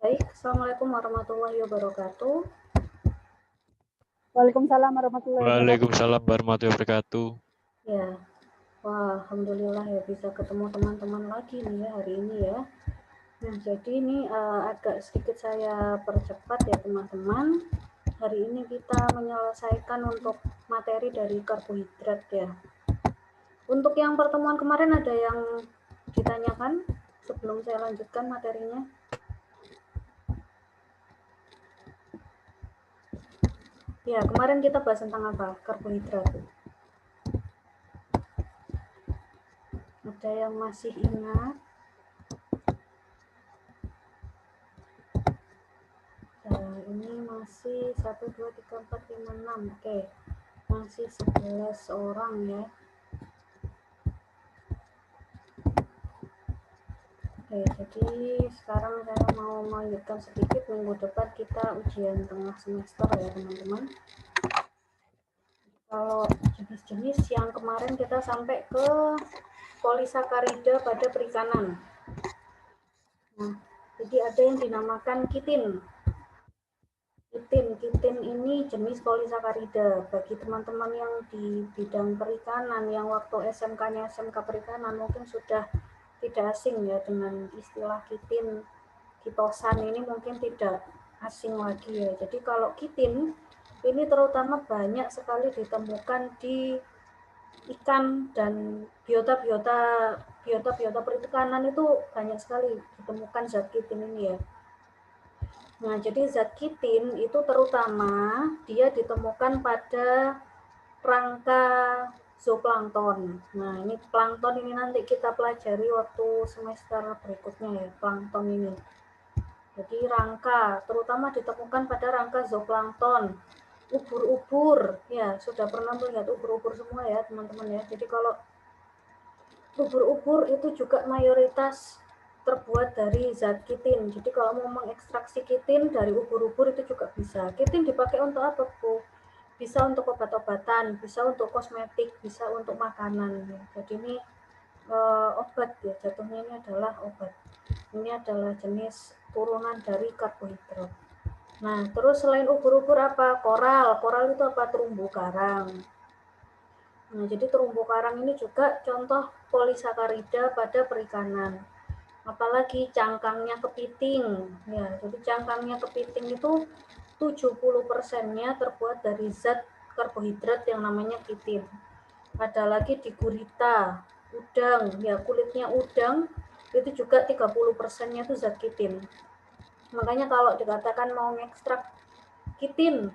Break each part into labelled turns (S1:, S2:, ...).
S1: Baik, Assalamualaikum warahmatullahi wabarakatuh.
S2: Waalaikumsalam warahmatullahi wabarakatuh.
S3: Waalaikumsalam warahmatullahi wabarakatuh.
S1: Ya, wah, alhamdulillah ya bisa ketemu teman-teman lagi nih ya hari ini ya. Nah, jadi ini agak sedikit saya percepat ya teman-teman. Hari ini kita menyelesaikan untuk materi dari karbohidrat ya. Untuk yang pertemuan kemarin ada yang ditanyakan sebelum saya lanjutkan materinya? Ya, kemarin kita bahas tentang apa? Karbohidrat. Ada yang masih ingat? Nah, ini masih 1, 2, 3, 4, 5, 6. Oke, masih 11 orang ya. Oke, jadi sekarang saya mau melanjutkan sedikit. Minggu depan kita ujian tengah semester ya teman-teman. Kalau jenis-jenis yang kemarin kita sampai ke polisakarida pada perikanan. Nah, jadi ada yang dinamakan kitin. Kitin ini jenis polisakarida. Bagi teman-teman yang di bidang perikanan, yang waktu SMK-nya SMK perikanan mungkin sudah tidak asing ya dengan istilah kitin, kitosan ini mungkin tidak asing lagi ya. Jadi kalau kitin ini terutama banyak sekali ditemukan di ikan dan biota perikanan itu banyak sekali ditemukan zat kitin ini ya. Nah, jadi zat kitin itu terutama dia ditemukan pada rangka zooplankton. Nah, ini plankton ini nanti kita pelajari waktu semester berikutnya ya, plankton ini. Jadi rangka terutama ditemukan pada rangka zooplankton. Ubur-ubur, ya sudah pernah melihat ubur-ubur semua ya teman-teman ya. Jadi kalau ubur-ubur itu juga mayoritas terbuat dari zat kitin. Jadi kalau mau mengekstraksi kitin dari ubur-ubur itu juga bisa. Kitin dipakai untuk apa, Bu? Bisa untuk obat-obatan, bisa untuk kosmetik, bisa untuk makanan. Jadi ini obat ya, jatuhnya ini adalah obat. Ini adalah jenis turunan dari karbohidrat. Nah, terus selain ubur-ubur apa? Koral. Koral itu apa? Terumbu karang. Nah, jadi terumbu karang ini juga contoh polisakarida pada perikanan. Apalagi cangkangnya kepiting. Ya, jadi cangkangnya kepiting itu 70%-nya terbuat dari zat karbohidrat yang namanya kitin. Ada lagi di gurita, udang, ya kulitnya udang itu juga 30%-nya itu zat kitin. Makanya kalau dikatakan mau ngekstrak kitin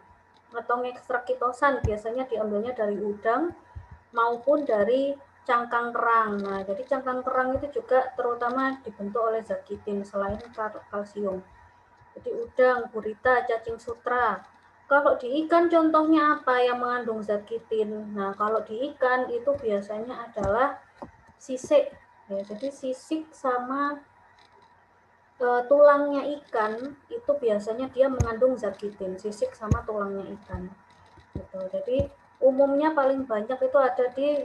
S1: atau ngekstrak kitosan biasanya diambilnya dari udang maupun dari cangkang kerang. Nah, jadi cangkang kerang itu juga terutama dibentuk oleh zat kitin selain kalsium. Jadi udang, gurita, cacing sutra. Kalau di ikan contohnya apa yang mengandung zat kitin? Nah, kalau di ikan itu biasanya adalah sisik. Ya, jadi sisik sama tulangnya ikan itu biasanya dia mengandung zat kitin, sisik sama tulangnya ikan. Gitu. Jadi umumnya paling banyak itu ada di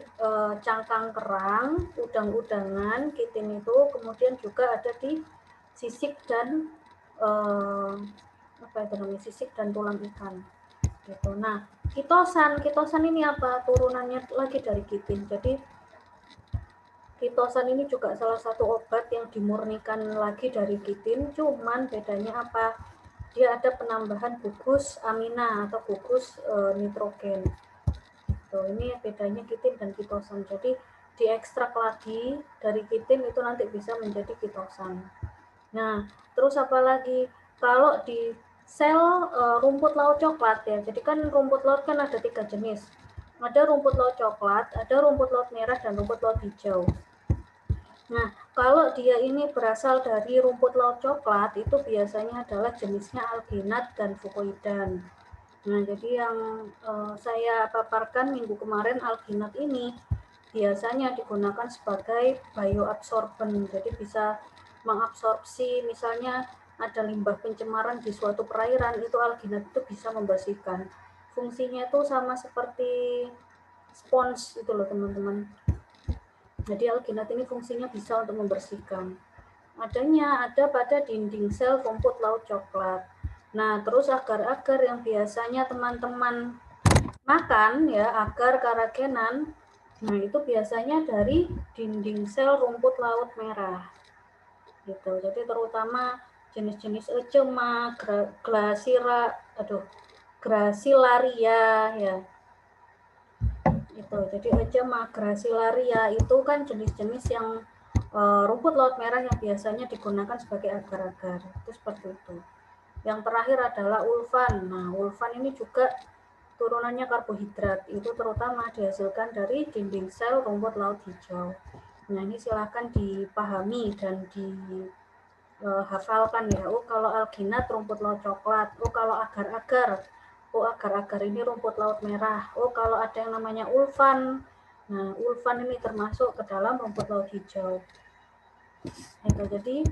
S1: cangkang kerang, udang-udangan, kitin itu, kemudian juga ada di sisik dan sisik dan tulang ikan. Gitu. Nah, kitosan ini apa? Turunannya lagi dari kitin. Jadi kitosan ini juga salah satu obat yang dimurnikan lagi dari kitin, cuman bedanya apa? Dia ada penambahan gugus amina atau gugus nitrogen. Gitu. Ini bedanya kitin dan kitosan. Jadi diekstrak lagi dari kitin itu nanti bisa menjadi kitosan. Nah, terus apa lagi? Kalau di sel rumput laut coklat ya. Jadi kan rumput laut kan ada 3 jenis. Ada rumput laut coklat, ada rumput laut merah dan rumput laut hijau. Nah, kalau dia ini berasal dari rumput laut coklat, itu biasanya adalah jenisnya alginat dan fucoidan. Nah, jadi yang saya paparkan minggu kemarin, alginat ini biasanya digunakan sebagai bioabsorben. Jadi bisa mengabsorpsi, misalnya ada limbah pencemaran di suatu perairan, itu alginat itu bisa membersihkan. Fungsinya itu sama seperti spons itu loh teman-teman. Jadi alginat ini fungsinya bisa untuk membersihkan. ada pada dinding sel rumput laut coklat. Nah, terus agar-agar yang biasanya teman-teman makan ya, agar karagenan, nah itu biasanya dari dinding sel rumput laut merah. Gitu. Jadi terutama jenis-jenis ecema, gracilaria ya. Itu. Jadi ecema, gracilaria itu kan jenis-jenis yang rumput laut merah yang biasanya digunakan sebagai agar-agar. Itu seperti itu. Yang terakhir adalah ulvan. Nah, ulvan ini juga turunannya karbohidrat. Itu terutama dihasilkan dari dinding sel rumput laut hijau. Nah, ini silahkan dipahami dan dihafalkan ya. Oh, kalau alginat rumput laut coklat. Oh, kalau agar-agar. Oh, agar-agar ini rumput laut merah. Oh, kalau ada yang namanya ulvan. Nah, ulvan ini termasuk ke dalam rumput laut hijau. Itu jadi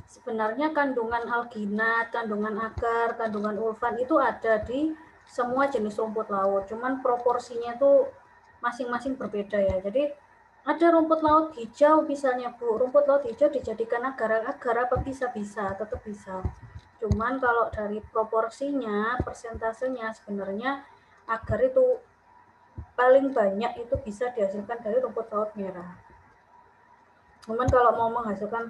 S1: sebenarnya kandungan alginat, kandungan agar, kandungan ulvan itu ada di semua jenis rumput laut. Cuman proporsinya itu masing-masing berbeda ya. Jadi ada rumput laut hijau misalnya Bu, rumput laut hijau dijadikan agar-agar apa bisa-bisa, tetap bisa. Cuman kalau dari proporsinya, persentasenya sebenarnya agar itu paling banyak itu bisa dihasilkan dari rumput laut merah. Cuman kalau mau menghasilkan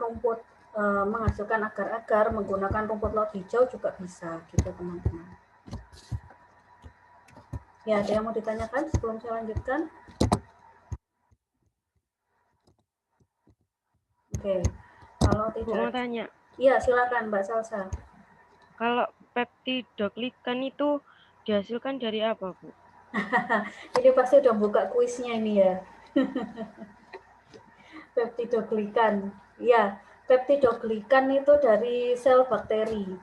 S1: agar-agar menggunakan rumput laut hijau juga bisa gitu teman-teman. Ya, ada yang mau ditanyakan sebelum saya lanjutkan? Oke, kalau tidak.
S2: Bu, mau tanya.
S1: Iya, silakan Mbak Salsa.
S2: Kalau peptidoglikan itu dihasilkan dari apa, Bu?
S1: Ini pasti udah buka kuisnya ini ya. Peptidoglikan. Ya, peptidoglikan itu dari sel bakteri.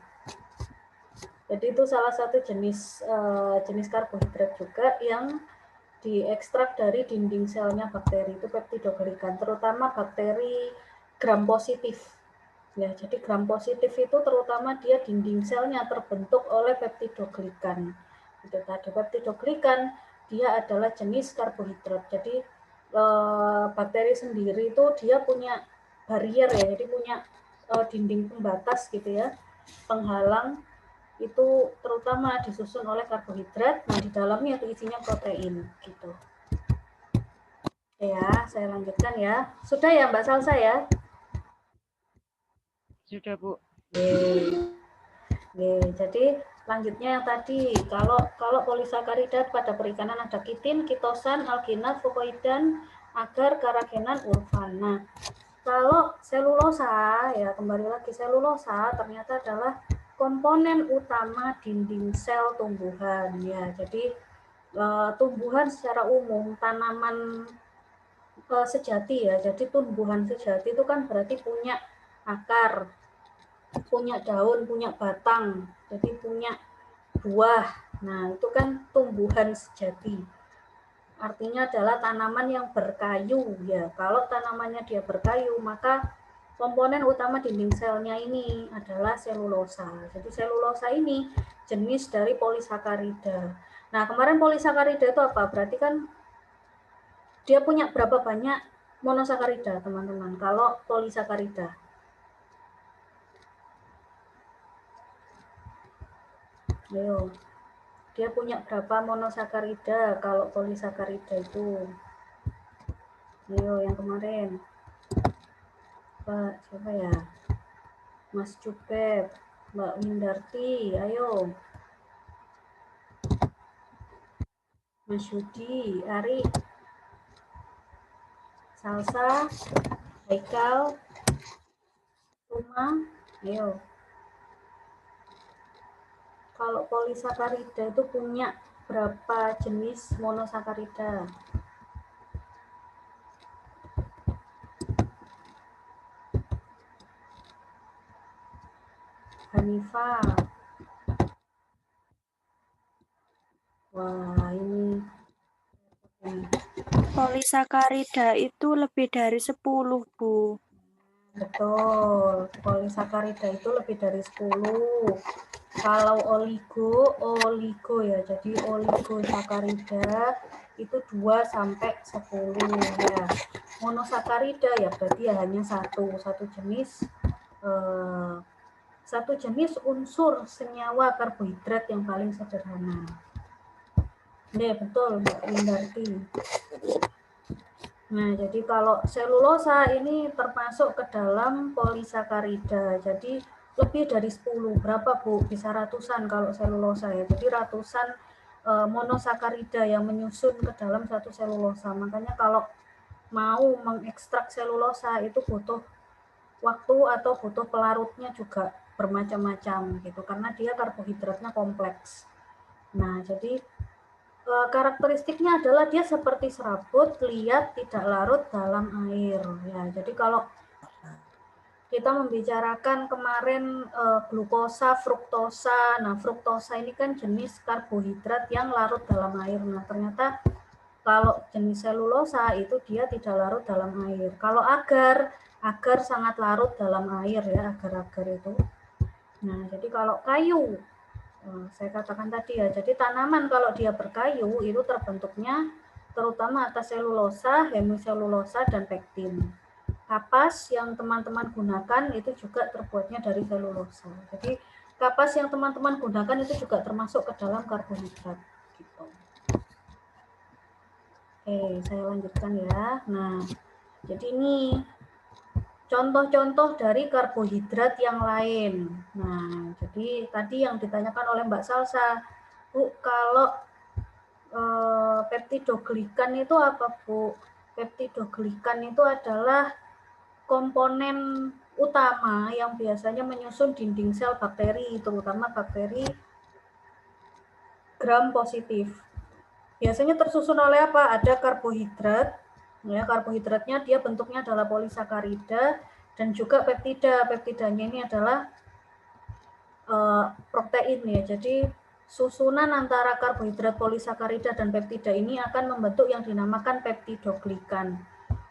S1: Jadi itu salah satu jenis karbohidrat juga yang diekstrak dari dinding selnya bakteri, itu peptidoglikan, terutama bakteri gram positif. Ya, jadi gram positif itu terutama dia dinding selnya terbentuk oleh peptidoglikan. Itu tadi peptidoglikan dia adalah jenis karbohidrat. Jadi bakteri sendiri itu dia punya barrier ya, jadi punya dinding pembatas gitu ya, penghalang itu terutama disusun oleh karbohidrat. Nah, di dalamnya itu isinya protein gitu. Ya, saya lanjutkan ya. Sudah ya Mbak Salsa ya?
S2: Sudah, Bu.
S1: Jadi lanjutnya yang tadi, kalau polisakarida pada perikanan ada kitin, kitosan, alginat, fukoidan, agar, karagenan, ulvan. Nah, kalau selulosa ya, kembali lagi, selulosa ternyata adalah komponen utama dinding sel tumbuhan ya. Jadi tumbuhan secara umum, tanaman sejati ya. Jadi tumbuhan sejati itu kan berarti punya akar, punya daun, punya batang, jadi punya buah. Nah, itu kan tumbuhan sejati. Artinya adalah tanaman yang berkayu ya. Kalau tanamannya dia berkayu, maka komponen utama dinding selnya ini adalah selulosa. Jadi selulosa ini jenis dari polisakarida. Nah, kemarin polisakarida itu apa? Berarti kan dia punya berapa banyak monosakarida, teman-teman? Kalau polisakarida. Ayo. Dia punya berapa monosakarida kalau polisakarida itu? Ayo, yang kemarin. Pak, siapa ya? Mas Cupet, Mbak Windarti, ayo. Mas Yudi, Ari, Salsa, Haikal, Ruma, ayo. Kalau polisakarida itu punya berapa jenis monosakarida? Hanifa. Wah, ini
S4: polisakarida itu lebih dari 10, Bu.
S1: betul. Polisakarida itu lebih dari 10. Kalau oligo ya. Jadi oligosakarida itu 2 sampai 10 ya. Monosakarida ya berarti ya hanya satu jenis unsur senyawa karbohidrat yang paling sederhana. Ya betul Mbak Windarti. Nah, jadi kalau selulosa ini termasuk ke dalam polisakarida. Jadi lebih dari 10. Berapa Bu? Bisa ratusan kalau selulosa ya. Jadi ratusan monosakarida yang menyusun ke dalam satu selulosa. Makanya kalau mau mengekstrak selulosa itu butuh waktu atau butuh pelarutnya juga bermacam-macam gitu. Karena dia karbohidratnya kompleks. Nah, jadi karakteristiknya adalah dia seperti serabut, liat, tidak larut dalam air. Ya, jadi kalau kita membicarakan kemarin glukosa, fruktosa. Nah, fruktosa ini kan jenis karbohidrat yang larut dalam air. Nah, ternyata kalau jenis selulosa itu dia tidak larut dalam air. Kalau agar sangat larut dalam air ya, agar-agar itu. Nah, jadi kalau kayu, saya katakan tadi ya, jadi tanaman kalau dia berkayu itu terbentuknya terutama atas selulosa, hemiselulosa, dan pektin. Kapas yang teman-teman gunakan itu juga terbuatnya dari selulosa. Jadi kapas yang teman-teman gunakan itu juga termasuk ke dalam karbohidrat. Gitu. Oke, saya lanjutkan ya. Nah, jadi ini contoh-contoh dari karbohidrat yang lain. Nah, jadi tadi yang ditanyakan oleh Mbak Salsa, Bu, kalau peptidoglikan itu apa, Bu? Peptidoglikan itu adalah komponen utama yang biasanya menyusun dinding sel bakteri, terutama bakteri gram positif. Biasanya tersusun oleh apa? Ada karbohidrat, ya, karbohidratnya dia bentuknya adalah polisakarida dan juga peptida. Peptidanya ini adalah protein ya. Jadi susunan antara karbohidrat polisakarida dan peptida ini akan membentuk yang dinamakan peptidoglikan.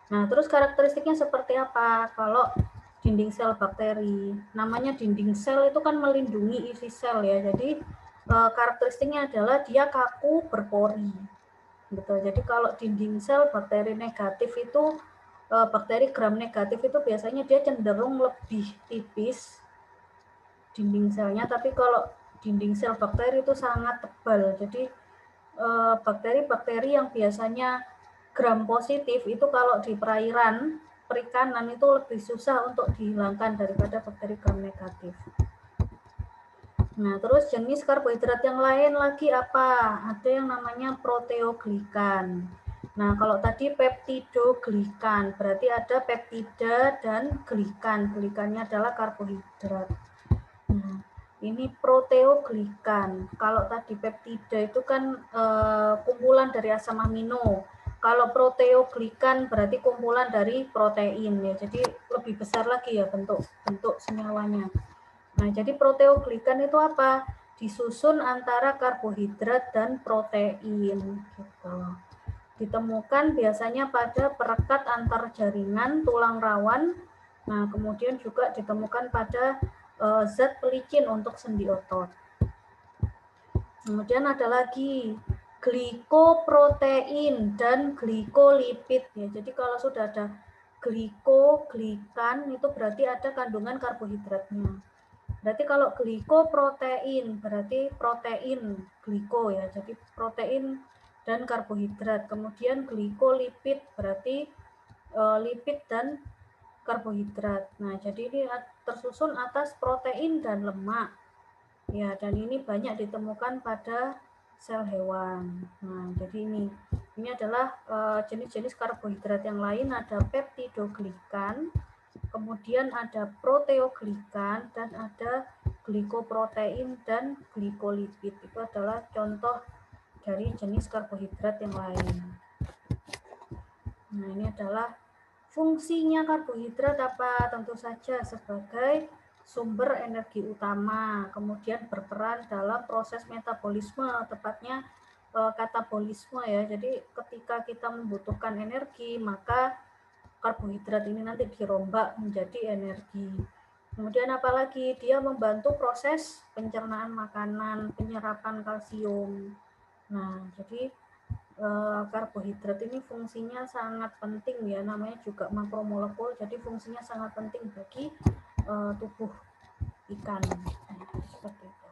S1: Nah, terus karakteristiknya seperti apa? Kalau dinding sel bakteri, namanya dinding sel itu kan melindungi isi sel ya. Jadi karakteristiknya adalah dia kaku berpori. Gitu. Jadi kalau dinding sel bakteri negatif itu bakteri gram negatif itu biasanya dia cenderung lebih tipis dinding selnya, tapi kalau dinding sel bakteri itu sangat tebal. Jadi bakteri-bakteri yang biasanya gram positif itu kalau di perairan perikanan itu lebih susah untuk dihilangkan daripada bakteri gram negatif. Nah, terus jenis karbohidrat yang lain lagi apa? Ada yang namanya proteoglikan. Nah, kalau tadi peptidoglikan, berarti ada peptida dan glikan. Glikannya adalah karbohidrat. Nah, ini proteoglikan. Kalau tadi peptida itu kan kumpulan dari asam amino. Kalau proteoglikan berarti kumpulan dari protein ya. Jadi lebih besar lagi ya bentuk senyawanya. Nah, jadi proteoglikan itu apa? Disusun antara karbohidrat dan protein gitu. Ditemukan biasanya pada perekat antar jaringan tulang rawan. Nah, kemudian juga ditemukan pada zat pelicin untuk sendi otot. Kemudian ada lagi glikoprotein dan glikolipid ya. Jadi kalau sudah ada glikan itu berarti ada kandungan karbohidratnya. Berarti kalau glikoprotein berarti protein gliko ya. Jadi protein dan karbohidrat. Kemudian glikolipid berarti lipid dan karbohidrat. Nah, jadi ini tersusun atas protein dan lemak. Ya, dan ini banyak ditemukan pada sel hewan. Nah, jadi ini adalah jenis-jenis karbohidrat yang lain. Ada peptidoglikan, kemudian ada proteoglikan, dan ada glikoprotein dan glikolipid. Itu adalah contoh dari jenis karbohidrat yang lain. Nah, ini adalah fungsinya karbohidrat apa? Tentu saja sebagai sumber energi utama, kemudian berperan dalam proses metabolisme, tepatnya katabolisme ya. Jadi ketika kita membutuhkan energi, maka karbohidrat ini nanti dirombak menjadi energi. Kemudian apalagi dia membantu proses pencernaan makanan, penyerapan kalsium. Nah, jadi karbohidrat ini fungsinya sangat penting ya, namanya juga makromolekul, jadi fungsinya sangat penting bagi tubuh ikan. Nah, seperti itu.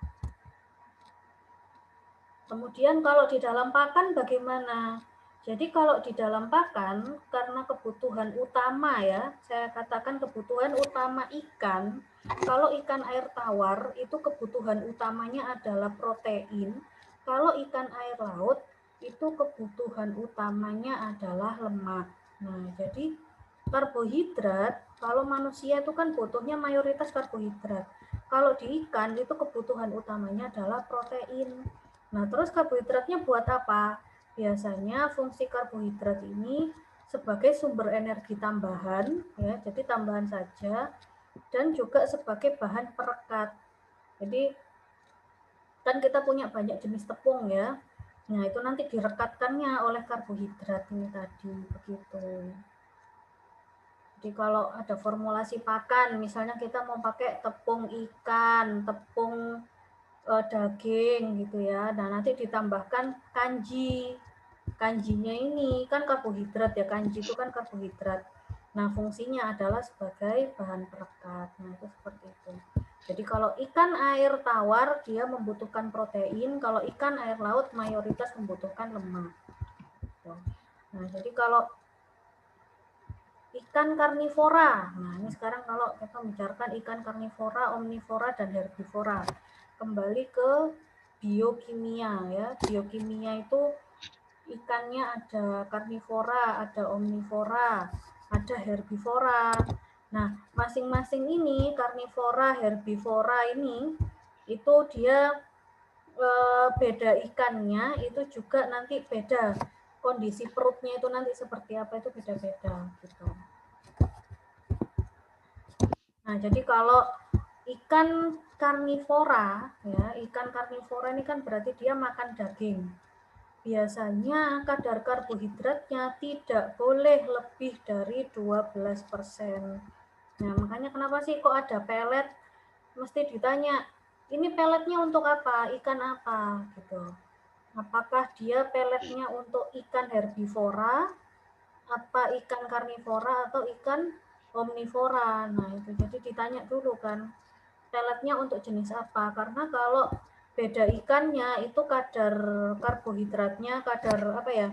S1: Kemudian kalau di dalam pakan bagaimana? Jadi kalau di dalam pakan, karena kebutuhan utama ya, saya katakan kebutuhan utama ikan, kalau ikan air tawar itu kebutuhan utamanya adalah protein, kalau ikan air laut itu kebutuhan utamanya adalah lemak. Nah, jadi karbohidrat, kalau manusia itu kan butuhnya mayoritas karbohidrat. Kalau di ikan itu kebutuhan utamanya adalah protein. Nah, terus karbohidratnya buat apa? Biasanya fungsi karbohidrat ini sebagai sumber energi tambahan, ya, jadi tambahan saja, dan juga sebagai bahan perekat. Jadi kan kita punya banyak jenis tepung ya. Nah, itu nanti direkatkannya oleh karbohidrat ini tadi, begitu. Jadi kalau ada formulasi pakan, misalnya kita mau pakai tepung ikan, tepung daging gitu ya. Nah, nanti ditambahkan kanji. Kanjinya ini kan karbohidrat ya, kanji itu kan karbohidrat. Nah, fungsinya adalah sebagai bahan perekat. Nah, itu seperti itu. Jadi kalau ikan air tawar dia membutuhkan protein, kalau ikan air laut mayoritas membutuhkan lemak. Nah, jadi kalau ikan karnivora, nah ini sekarang kalau kita bicarakan ikan karnivora, omnivora, dan herbivora. Kembali ke biokimia ya. Biokimia itu ikannya ada karnivora, ada omnivora, ada herbivora. Nah, masing-masing ini karnivora, herbivora ini itu dia beda ikannya, itu juga nanti beda kondisi perutnya itu nanti seperti apa itu beda-beda gitu. Nah, jadi kalau ikan karnivora ya, ikan karnivora ini kan berarti dia makan daging. Biasanya kadar karbohidratnya tidak boleh lebih dari 12%. Nah, makanya kenapa sih kok ada pelet? Mesti ditanya, ini peletnya untuk apa? Ikan apa? Gitu. Apakah dia peletnya untuk ikan herbivora, apa ikan karnivora, atau ikan omnivora? Nah, itu jadi ditanya dulu kan, peletnya untuk jenis apa? Karena kalau beda ikannya itu kadar karbohidratnya, kadar apa ya,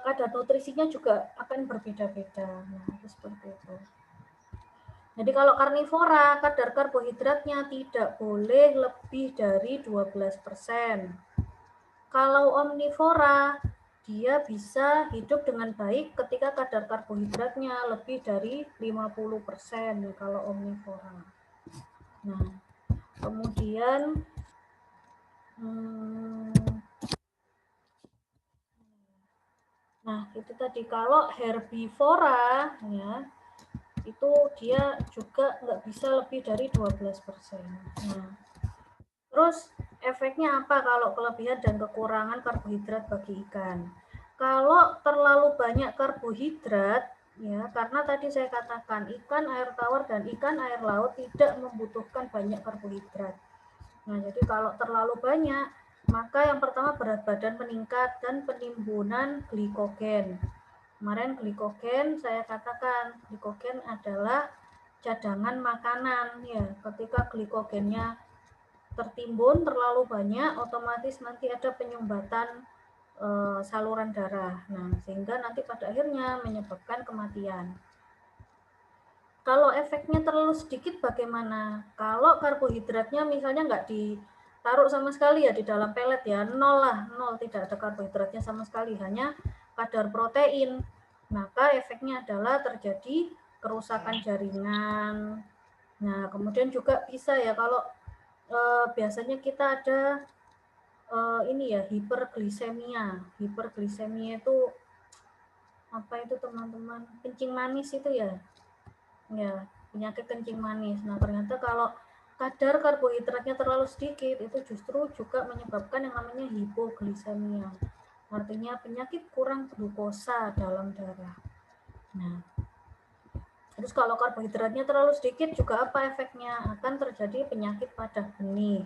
S1: kadar nutrisinya juga akan berbeda-beda. Nah, itu seperti itu. Jadi kalau karnivora kadar karbohidratnya tidak boleh lebih dari 12%. Kalau omnivora dia bisa hidup dengan baik ketika kadar karbohidratnya lebih dari 50% kalau omnivora. Nah, kemudian nah itu tadi kalau herbivora ya itu dia juga nggak bisa lebih dari 12%. Nah, terus efeknya apa kalau kelebihan dan kekurangan karbohidrat bagi ikan? Kalau terlalu banyak karbohidrat ya, karena tadi saya katakan ikan air tawar dan ikan air laut tidak membutuhkan banyak karbohidrat. Nah, jadi kalau terlalu banyak, maka yang pertama berat badan meningkat dan penimbunan glikogen. Kemarin glikogen saya katakan, glikogen adalah cadangan makanan ya. Ketika glikogennya tertimbun terlalu banyak, otomatis nanti ada penyumbatan saluran darah. Nah, sehingga nanti pada akhirnya menyebabkan kematian. Kalau efeknya terlalu sedikit bagaimana? Kalau karbohidratnya misalnya nggak ditaruh sama sekali ya di dalam pelet ya, nol lah, nol, tidak ada karbohidratnya sama sekali, hanya kadar protein. Maka efeknya adalah terjadi kerusakan jaringan. Nah, kemudian juga bisa ya kalau biasanya kita ada ini ya hiperglisemia. Hiperglisemia itu apa itu teman-teman? Kencing manis itu ya. Ya, penyakit kencing manis. Nah, ternyata kalau kadar karbohidratnya terlalu sedikit, itu justru juga menyebabkan yang namanya hipoglisemia. Artinya penyakit kurang glukosa dalam darah. Nah, Terus kalau karbohidratnya terlalu sedikit juga apa efeknya? Akan terjadi penyakit pada benih.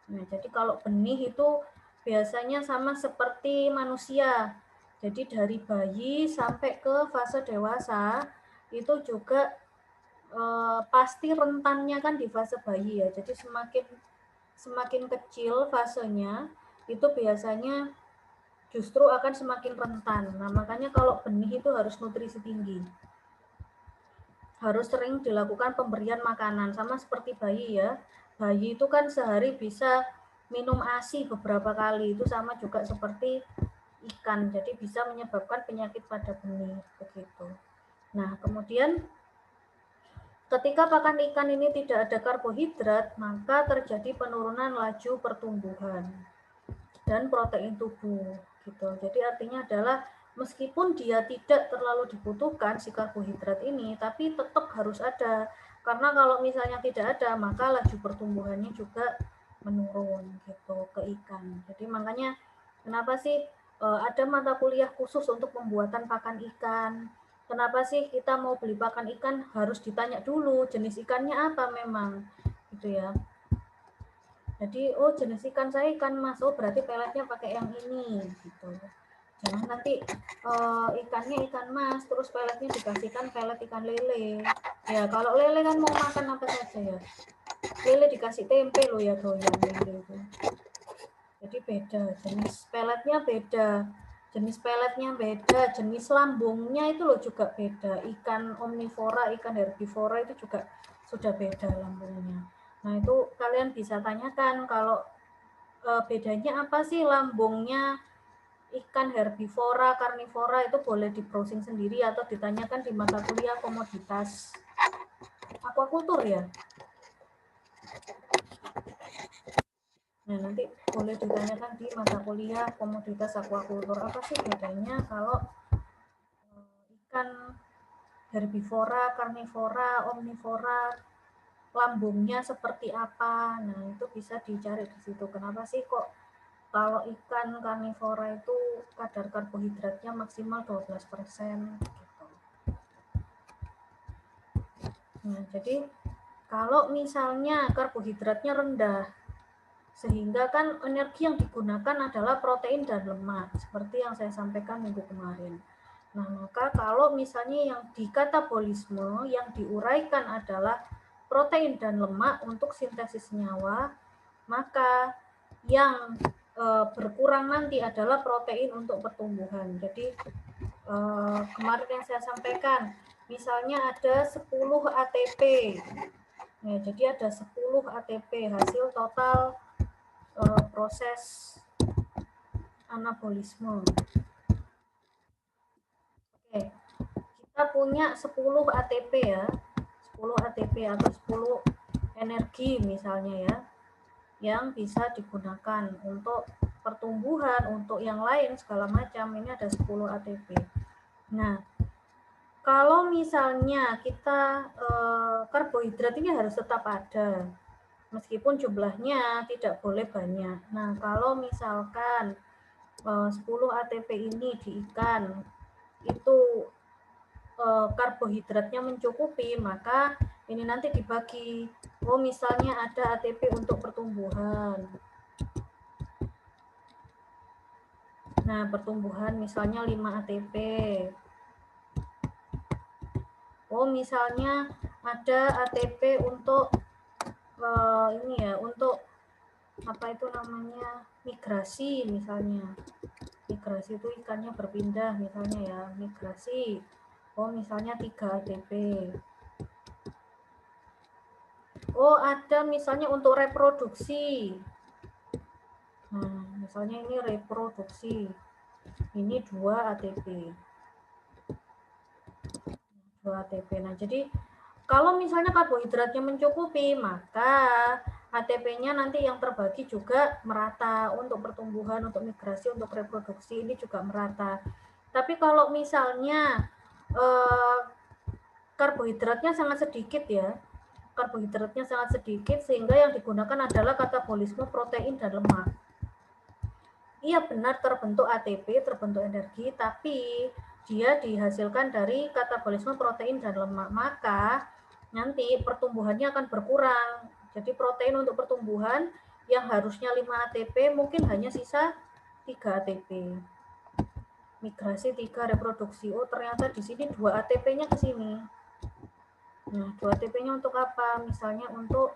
S1: Nah, jadi kalau benih itu biasanya sama seperti manusia. Jadi dari bayi sampai ke fase dewasa itu juga pasti rentannya kan di fase bayi ya. Jadi semakin kecil fasenya itu biasanya justru akan semakin rentan. Nah, makanya kalau benih itu harus nutrisi tinggi. Harus sering dilakukan pemberian makanan, sama seperti bayi ya. Bayi itu kan sehari bisa minum ASI beberapa kali, itu sama juga seperti ikan, jadi bisa menyebabkan penyakit pada benih, begitu. Nah, kemudian ketika pakan ikan ini tidak ada karbohidrat, maka terjadi penurunan laju pertumbuhan dan protein tubuh, gitu. Jadi artinya adalah meskipun dia tidak terlalu dibutuhkan si karbohidrat ini, tapi tetap harus ada. Karena kalau misalnya tidak ada, maka laju pertumbuhannya juga menurun gitu ke ikan. Jadi makanya kenapa sih ada mata kuliah khusus untuk pembuatan pakan ikan? Kenapa sih kita mau beli pakan ikan harus ditanya dulu jenis ikannya apa memang, gitu ya. Jadi, oh jenis ikan saya ikan mas, oh berarti peletnya pakai yang ini, gitu. Jangan nanti ikannya ikan mas, terus peletnya dikasihkan pelet ikan lele. Ya kalau lele kan mau makan apa saja ya. Lele dikasih tempe loh ya doyan lele itu. Jadi beda, jenis peletnya beda. Jenis peletnya beda, jenis lambungnya itu loh juga beda. Ikan omnivora, ikan herbivora itu juga sudah beda lambungnya. Nah itu kalian bisa tanyakan kalau bedanya apa sih lambungnya ikan herbivora, karnivora itu boleh di browsing sendiri atau ditanyakan di mata kuliah komoditas aquacultur ya. Nah nanti boleh ditanyakan di mata kuliah komoditas aquacultur apa sih bedanya kalau ikan herbivora, karnivora, omnivora, lambungnya seperti apa. Nah, itu bisa dicari di situ. Kenapa sih kok kalau ikan karnivora itu kadar karbohidratnya maksimal 12% gitu. Nah, jadi kalau misalnya karbohidratnya rendah, sehingga kan energi yang digunakan adalah protein dan lemak, seperti yang saya sampaikan minggu kemarin. Nah, maka kalau misalnya yang di katabolisme yang diuraikan adalah protein dan lemak untuk sintesis senyawa, maka yang berkurang nanti adalah protein untuk pertumbuhan. Jadi kemarin yang saya sampaikan, misalnya ada 10 ATP. Ya, jadi ada 10 ATP hasil total proses anabolisme. Oke, kita punya 10 ATP ya. 10 ATP atau 10 energi misalnya ya, yang bisa digunakan untuk pertumbuhan, untuk yang lain segala macam. Ini ada 10 ATP. Nah, kalau misalnya kita karbohidrat ini harus tetap ada, meskipun jumlahnya tidak boleh banyak. Nah, kalau misalkan 10 ATP ini di ikan itu karbohidratnya mencukupi, maka ini nanti dibagi. Oh, misalnya ada ATP untuk pertumbuhan. Nah, pertumbuhan misalnya 5 ATP. Oh, misalnya ada ATP untuk ini ya, untuk apa itu namanya? Migrasi misalnya. Migrasi itu ikannya berpindah misalnya ya, migrasi. Oh, misalnya 3 ATP. Oh, ada misalnya untuk reproduksi. Nah, misalnya ini reproduksi. Ini 2 ATP. 2 ATP. Nah, jadi kalau misalnya karbohidratnya mencukupi, maka ATP-nya nanti yang terbagi juga merata untuk pertumbuhan, untuk migrasi, untuk reproduksi, ini juga merata. Tapi kalau misalnya karbohidratnya sangat sedikit ya, karbohidratnya sangat sedikit sehingga yang digunakan adalah katabolisme protein dan lemak. Iya benar terbentuk ATP, terbentuk energi, tapi dia dihasilkan dari katabolisme protein dan lemak, maka nanti pertumbuhannya akan berkurang. Jadi protein untuk pertumbuhan yang harusnya 5 ATP mungkin hanya sisa 3 ATP. Migrasi 3 reproduksi. Oh, ternyata di sini 2 ATP-nya ke sini. Nah, 2 ATP-nya untuk apa? Misalnya untuk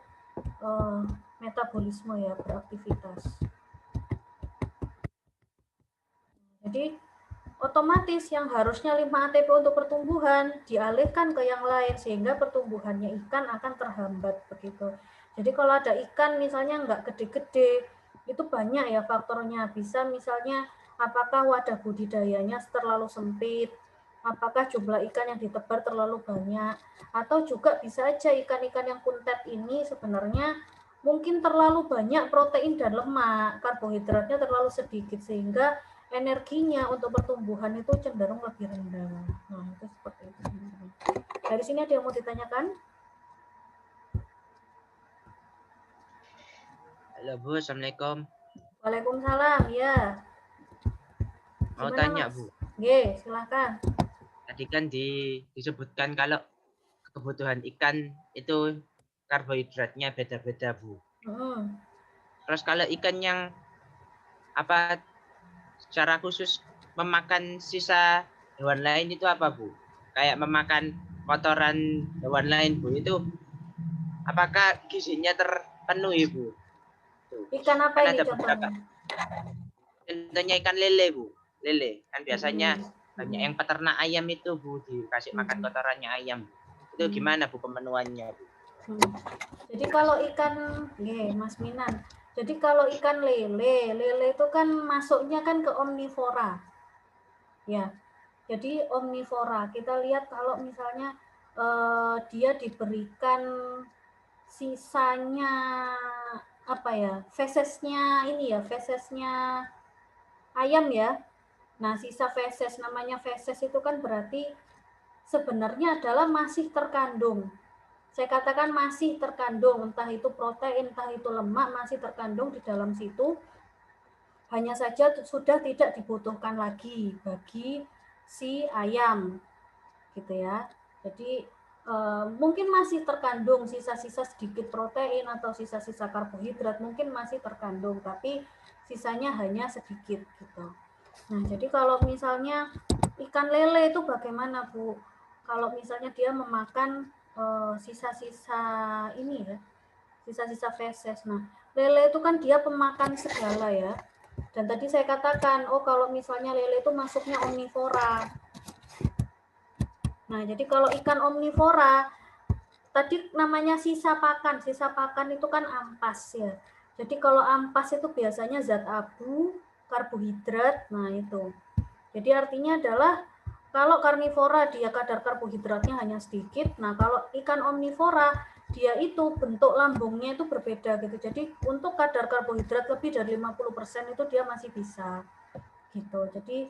S1: metabolisme ya, beraktivitas. Jadi otomatis yang harusnya 5 ATP untuk pertumbuhan dialihkan ke yang lain sehingga pertumbuhannya ikan akan terhambat begitu. Jadi kalau ada ikan misalnya nggak gede-gede, itu banyak ya faktornya. Bisa misalnya apakah wadah budidayanya terlalu sempit, apakah jumlah ikan yang ditebar terlalu banyak, atau juga bisa aja ikan-ikan yang kuntet ini sebenarnya mungkin terlalu banyak protein dan lemak, karbohidratnya terlalu sedikit sehingga energinya untuk pertumbuhan itu cenderung lebih rendah. Nah, itu seperti itu. Dari sini ada yang mau ditanyakan?
S5: Halo Bu, Assalamualaikum.
S1: Waalaikumsalam, ya.
S5: Mau
S1: Gimana,
S5: tanya
S1: Mas?
S5: Bu,
S1: Oke, silahkan.
S5: tadi kan disebutkan kalau kebutuhan ikan itu karbohidratnya beda-beda Bu. Terus kalau ikan yang secara khusus memakan sisa hewan lain itu apa Bu? Kayak memakan kotoran hewan lain Bu, itu apakah gizinya terpenuhi Bu?
S1: Ikan apa
S5: Kan
S1: ini
S5: ada
S1: contohnya?
S5: Contohnya ikan lele Bu, lele kan biasanya banyak yang peternak ayam itu Bu dikasih makan kotorannya ayam. Itu gimana Bu pemenuhannya Bu?
S1: Jadi kalau ikan, Mas Minan. Jadi kalau ikan lele itu kan masuknya kan ke omnivora. Ya. Jadi omnivora. Kita lihat kalau misalnya dia diberikan sisanya apa ya? Fesesnya ini ya, fesesnya ayam ya. Nah, sisa feses namanya feses itu kan berarti sebenarnya adalah masih terkandung. Saya katakan masih terkandung, entah itu protein, entah itu lemak, masih terkandung di dalam situ. Hanya saja sudah tidak dibutuhkan lagi bagi si ayam, gitu ya. Jadi mungkin masih terkandung sisa-sisa sedikit protein atau sisa-sisa karbohidrat, mungkin masih terkandung, tapi sisanya hanya sedikit, gitu. Nah, jadi kalau misalnya ikan lele itu bagaimana, Bu? Kalau misalnya dia memakan sisa-sisa ini ya, sisa-sisa feses. Nah, lele itu kan dia pemakan segala ya. Dan tadi saya katakan, oh kalau misalnya lele itu masuknya omnivora. Nah, jadi kalau ikan omnivora, tadi namanya sisa pakan itu kan ampas ya. Jadi kalau ampas itu biasanya zat abu, karbohidrat, nah itu. Jadi artinya adalah kalau karnivora dia kadar karbohidratnya hanya sedikit, nah kalau ikan omnivora dia itu bentuk lambungnya itu berbeda gitu. Jadi untuk kadar karbohidrat lebih dari 50% itu dia masih bisa gitu. Jadi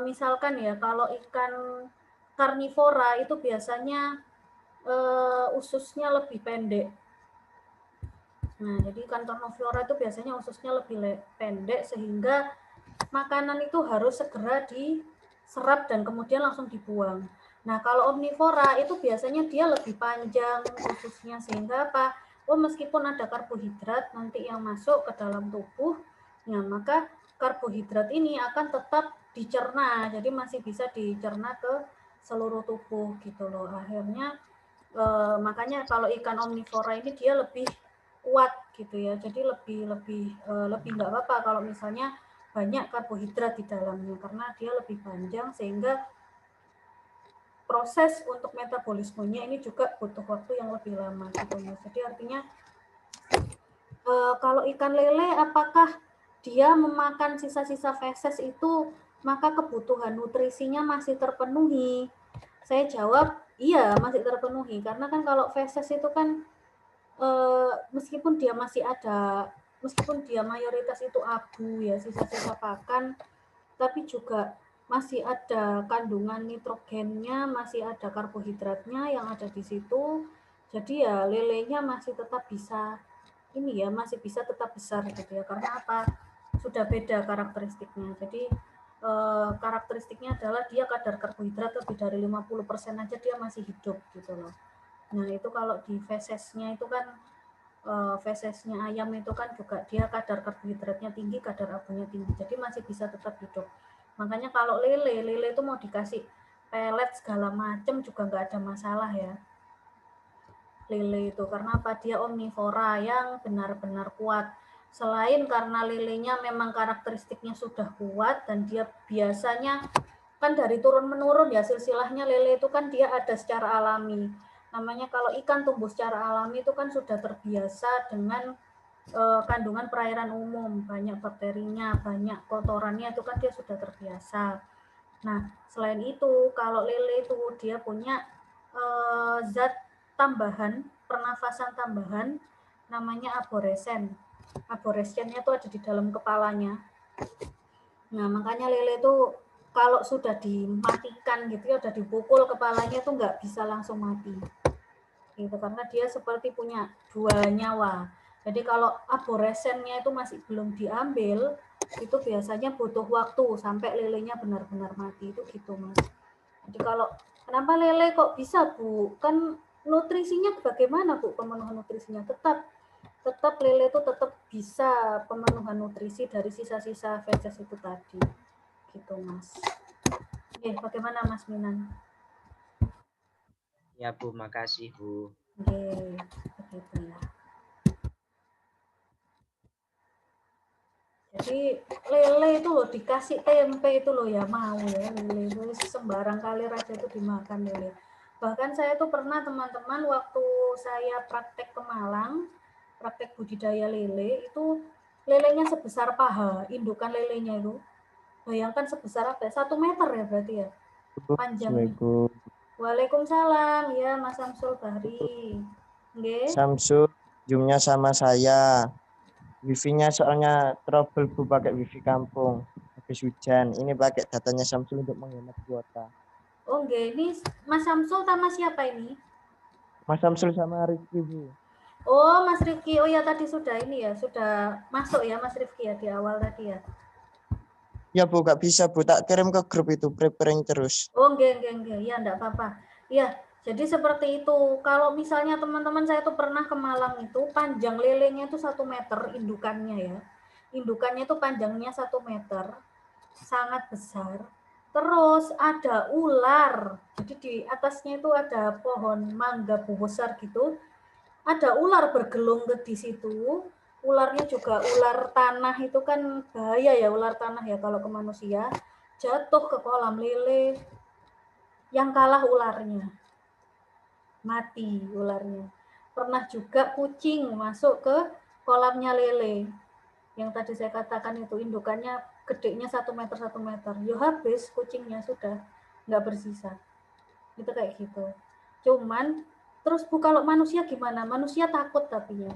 S1: misalkan ya kalau ikan karnivora itu biasanya ususnya lebih pendek. Nah, jadi ikan karnivora itu biasanya ususnya lebih pendek sehingga makanan itu harus segera diserap dan kemudian langsung dibuang. Nah, kalau omnivora itu biasanya dia lebih panjang ususnya sehingga apa? Oh, meskipun ada karbohidrat nanti yang masuk ke dalam tubuh, nah maka karbohidrat ini akan tetap dicerna. Jadi masih bisa dicerna ke seluruh tubuh gitu loh. Akhirnya makanya kalau ikan omnivora ini dia lebih kuat gitu ya. Jadi lebih nggak apa-apa kalau misalnya banyak karbohidrat di dalamnya karena dia lebih panjang sehingga proses untuk metabolismenya ini juga butuh waktu yang lebih lama gitu ya. Jadi artinya kalau ikan lele apakah dia memakan sisa-sisa feses itu maka kebutuhan nutrisinya masih terpenuhi? Saya jawab iya masih terpenuhi karena kan kalau feses itu kan meskipun dia mayoritas itu abu ya sisa-sisa pakan, tapi juga masih ada kandungan nitrogennya, masih ada karbohidratnya yang ada di situ. Jadi ya lelenya masih tetap bisa ini ya masih bisa tetap besar gitu ya karena apa? Sudah beda karakteristiknya. Jadi karakteristiknya adalah dia kadar karbohidrat lebih dari 50% aja dia masih hidup gitu loh. Nah itu kalau di fesesnya itu kan fesesnya ayam itu kan juga dia kadar karbohidratnya tinggi, kadar abunya tinggi, jadi masih bisa tetap hidup. Makanya kalau lele itu mau dikasih pelet segala macam juga nggak ada masalah ya. Lele itu karena apa? Dia omnivora yang benar-benar kuat. Selain karena lelenya memang karakteristiknya sudah kuat dan dia biasanya kan dari turun menurun ya, silsilahnya lele itu kan dia ada secara alami. Namanya kalau ikan tumbuh secara alami itu kan sudah terbiasa dengan kandungan perairan umum, banyak bakterinya, banyak kotorannya, itu kan dia sudah terbiasa. Nah, selain itu kalau lele itu dia punya zat tambahan, pernafasan tambahan namanya aboresen. Aboresennya itu ada di dalam kepalanya. Nah, makanya lele itu kalau sudah dimatikan gitu ya, udah dipukul kepalanya tuh nggak bisa langsung mati. Gitu, karena dia seperti punya 2 nyawa. Jadi kalau aboresennya itu masih belum diambil, itu biasanya butuh waktu sampai lelenya benar-benar mati, itu gitu Mas. Jadi kalau kenapa lele kok bisa Bu? Kan nutrisinya bagaimana Bu pemenuhan nutrisinya? Tetap lele itu tetap bisa pemenuhan nutrisi dari sisa-sisa feces itu tadi. Gitu Mas. Oke, bagaimana Mas Minan?
S5: Ya Bu, makasih Bu.
S1: Oke, begitu ya. Jadi lele itu loh dikasih tempe itu loh ya mau ya, lele itu sembarang kali aja itu dimakan lele. Bahkan saya tuh pernah teman-teman waktu saya praktek ke Malang, praktek budidaya lele itu lelenya sebesar paha, indukan lelenya itu. Bayangkan sebesar apa? 1 meter ya berarti ya panjangnya.
S6: Assalamualaikum.
S1: Waalaikumsalam ya Mas Samsul Bahri. Nggih.
S6: Samsul, zoomnya sama saya. Wifi-nya soalnya trouble Bu pakai wifi kampung. Habis hujan. Ini pakai datanya Samsul untuk menghemat kuota.
S1: Oh nggih, ini Mas Samsul sama siapa ini?
S6: Mas Samsul sama Rizky Bu.
S1: Oh Mas Rifki, oh ya tadi sudah ini ya, sudah masuk ya Mas Rifki ya di awal tadi ya.
S6: Ya Bu, gak bisa Bu. Tak kirim ke grup itu, preparing terus.
S1: Oh nggih, ya enggak apa-apa. Ya, jadi seperti itu. Kalau misalnya teman-teman saya tuh pernah ke Malang itu, panjang lelenya itu 1 meter indukannya ya. Indukannya itu panjangnya 1 meter, sangat besar. Terus ada ular, jadi di atasnya itu ada pohon mangga besar gitu. Ada ular bergelung di situ. Ularnya juga ular tanah itu kan bahaya ya, ular tanah ya kalau ke manusia. Jatuh ke kolam lele, yang kalah ularnya. Mati ularnya. Pernah juga kucing masuk ke kolamnya lele. Yang tadi saya katakan itu indukannya gedenya 1 meter 1 meter. Ya habis kucingnya sudah nggak bersisa. Itu kayak gitu. Cuman terus Bu kalau manusia gimana? Manusia takut tapi ya.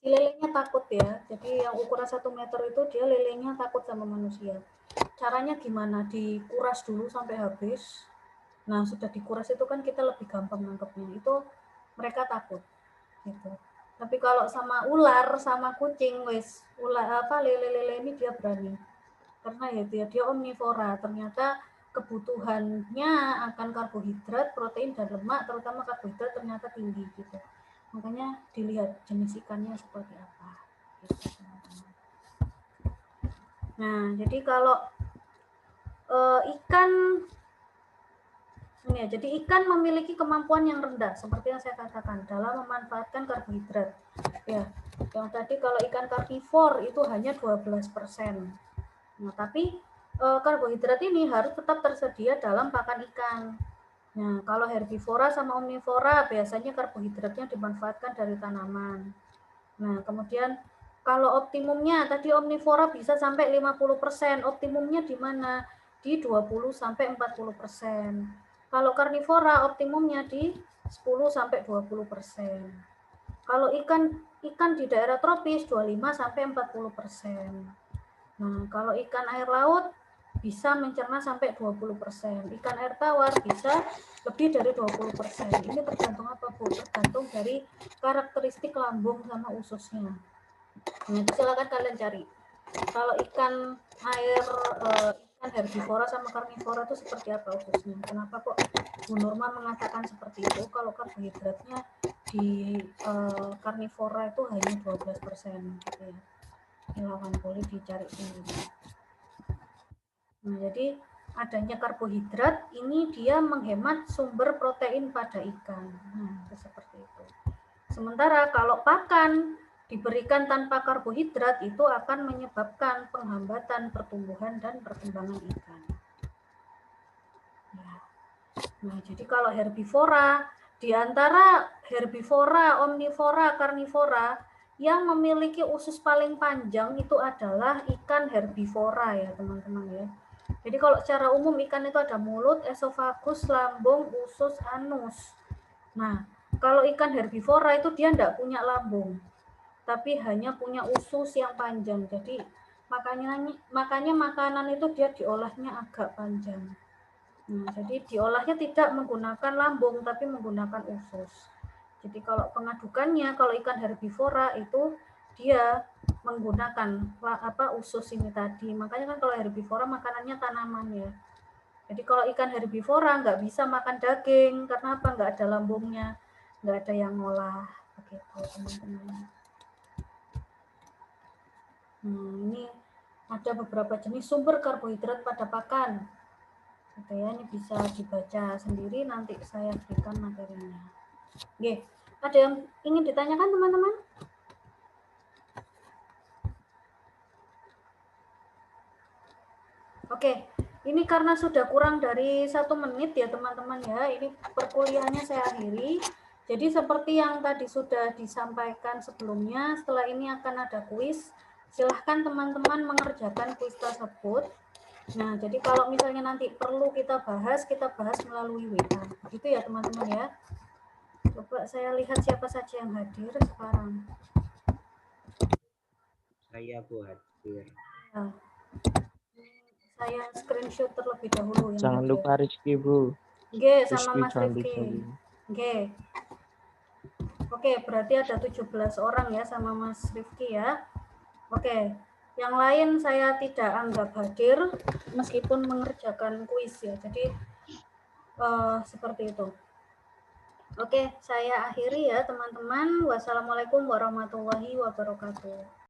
S1: Si lelenya takut ya. Jadi yang ukuran 1 meter itu dia lelenya takut sama manusia. Caranya gimana? Dikuras dulu sampai habis. Nah, sudah dikuras itu kan kita lebih gampang nangkepnya. Itu mereka takut gitu. Tapi kalau sama ular, sama kucing, wes ular apa lele-lele ini dia berani. Karena ya dia omnivora. Ternyata kebutuhannya akan karbohidrat, protein dan lemak, terutama karbohidrat ternyata tinggi gitu. Makanya dilihat jenis ikannya seperti apa. Gitu, teman-teman. Nah, jadi kalau ikan ini ya, jadi ikan memiliki kemampuan yang rendah seperti yang saya katakan dalam memanfaatkan karbohidrat. Ya, yang tadi kalau ikan karnivor itu hanya 12%. Nah, tapi karbohidrat ini harus tetap tersedia dalam pakan ikan. Nah, kalau herbivora sama omnivora biasanya karbohidratnya dimanfaatkan dari tanaman. Nah, kemudian kalau optimumnya tadi omnivora bisa sampai 50%. Optimumnya di mana? Di 20 sampai 40%. Kalau karnivora optimumnya di 10 sampai 20%. Kalau ikan di daerah tropis 25 sampai 40%. Nah, kalau ikan air laut bisa mencerna sampai 20%. Ikan air tawar bisa lebih dari 20%. Ini tergantung apa, Bu? Tergantung dari karakteristik lambung sama ususnya. Nah, itu silakan kalian cari. Kalau ikan air, ikan herbivora sama karnivora itu seperti apa ususnya? Kenapa kok Bu Nurma mengatakan seperti itu? Kalau karbohidratnya di karnivora itu hanya 12% gitu ya. Ilawan boleh dicari sendiri. Nah, jadi adanya karbohidrat ini dia menghemat sumber protein pada ikan. Nah, itu seperti itu. Sementara kalau pakan diberikan tanpa karbohidrat itu akan menyebabkan penghambatan pertumbuhan dan perkembangan ikan. Ya. Nah, jadi kalau herbivora, di antara herbivora, omnivora, karnivora, yang memiliki usus paling panjang itu adalah ikan herbivora ya teman-teman ya. Jadi kalau secara umum ikan itu ada mulut, esofagus, lambung, usus, anus. Nah, kalau ikan herbivora itu dia tidak punya lambung, tapi hanya punya usus yang panjang. Jadi makanya makanan itu dia diolahnya agak panjang. Nah, jadi diolahnya tidak menggunakan lambung, tapi menggunakan usus. Jadi kalau pengadukannya, kalau ikan herbivora itu dia menggunakan usus ini tadi. Makanya kan kalau herbivora makanannya tanaman ya. Jadi kalau ikan herbivora nggak bisa makan daging karena apa? Nggak ada lambungnya, nggak ada yang ngolah. Begitu teman-teman. Ini ada beberapa jenis sumber karbohidrat pada pakan. Gitu ya, ini bisa dibaca sendiri, nanti saya berikan materinya. Oke, ada yang ingin ditanyakan teman-teman? Oke, ini karena sudah kurang dari 1 menit ya teman-teman ya, ini perkuliahannya saya akhiri. Jadi seperti yang tadi sudah disampaikan sebelumnya, setelah ini akan ada kuis. Silahkan teman-teman mengerjakan kuis tersebut. Nah, jadi kalau misalnya nanti perlu kita bahas melalui WA. Gitu ya teman-teman ya. Coba saya lihat siapa saja yang hadir sekarang.
S5: Saya Bu hadir.
S1: Nah, saya screenshot terlebih dahulu.
S6: Jangan lupa Rizky, Bu.
S1: Oke, sama
S6: Rizky
S1: Mas
S6: jangan
S1: Rifki.
S6: lupa.
S1: Oke. Oke, berarti ada 17 orang ya sama Mas Rifki ya. Oke. Yang lain saya tidak anggap hadir meskipun mengerjakan kuis ya. Jadi seperti itu. Oke, saya akhiri ya teman-teman. Wassalamualaikum warahmatullahi wabarakatuh.